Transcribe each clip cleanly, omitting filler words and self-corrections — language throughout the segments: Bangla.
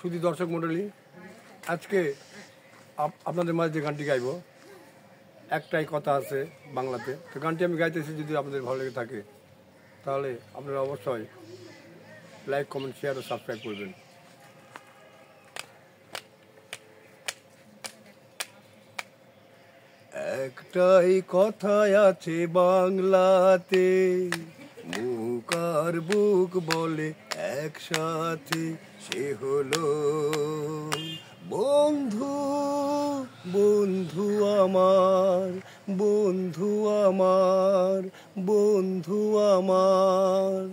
সুধী দর্শক মণ্ডলী, আজকে আপনাদের মাঝে যে গানটি গাইব, একটাই কথা আছে বাংলাতে। তো গানটি আমি গাইতেছি, যদি আপনাদের ভালো লেগে থাকে তাহলে আপনারা অবশ্যই লাইক, কমেন্ট, শেয়ার ও সাবস্ক্রাইব করবেন। একটাই কথা আছে বাংলাতে, মুখ আর বুক বলে একসাথে, সে হলো বন্ধু। বন্ধু আমার, বন্ধু আমার, বন্ধু আমার।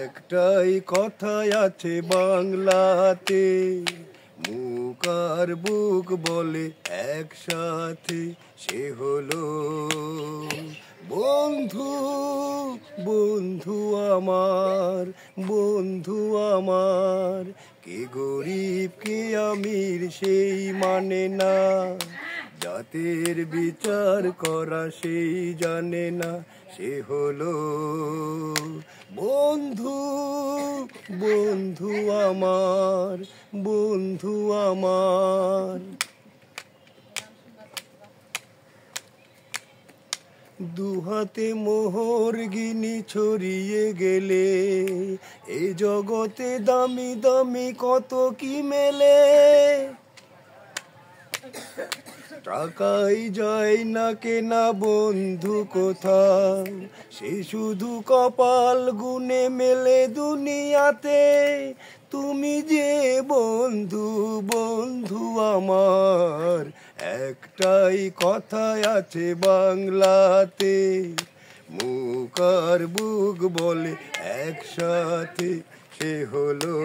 একটাই কথাই আছে বাংলাতে, মুখ আর বুক বলে একসাথে, সে হলো বন্ধু। বন্ধু আমার, বন্ধু আমার। কে গরিব কে আমির সেই মানে না, জাতের বিচার করা সেই জানে না, সে হলো বন্ধু। বন্ধু আমার, বন্ধু আমার। দুহাতে মোহর গিনি ছড়িয়ে গেলে, এ জগতে দামি দামি কত কি মেলে। টাকাই যায় না কেনা বন্ধু কোথাও, সে শুধু কপাল গুনে মেলে দুনিয়াতে। তুমি যে বন্ধু, বন্ধু আমার। একটাই কথাই আছে বাংলাতে, মুখ আর বুক বলে একসাথে, সে হলো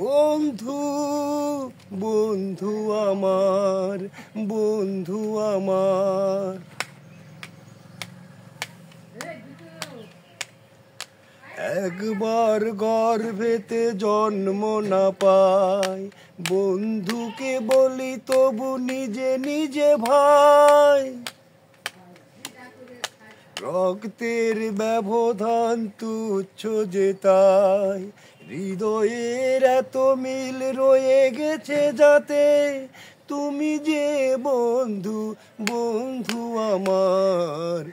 বন্ধু। বন্ধু আমার, বন্ধু আমার। একবার গর্ভেতে জন্ম না পাই, বন্ধুকে বলি তবু নিজে নিজে ভাই। রক্তের ব্যবধান তুচ্ছ যে তাই, হৃদয়ের এত মিল রয়ে গেছে যাতে। তুমি যে বন্ধু, বন্ধু আমার।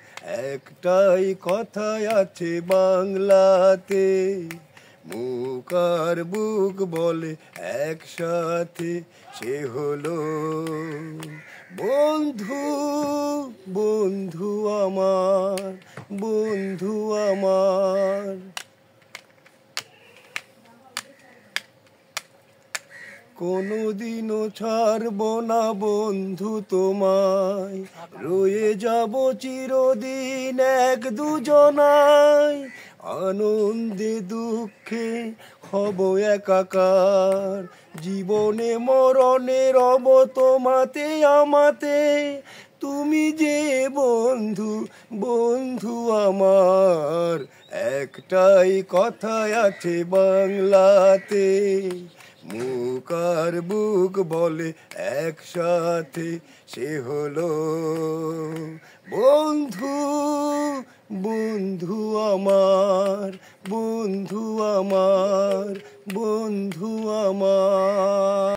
একটাই কথাই আছে বাংলাতে, মুখ আর বুক বলে একসাথে, সে হলো বন্ধু। বন্ধু আমার, বন্ধু আমার। কোনোদিনও ছাড়ব না বন্ধু তোমায়, রয়ে যাব চিরদিন এক দুজনায়। আনন্দে দুঃখে হব একাকার, জীবনে মরণে রব তোমাতে আমাতে। তুমি যে বন্ধু, বন্ধু আমার। একটাই কথাই আছে বাংলাতে, মুখ আর বুক বলে একসাথে, সে হলো বন্ধু। বন্ধু আমার, বন্ধু আমার, বন্ধু আমার।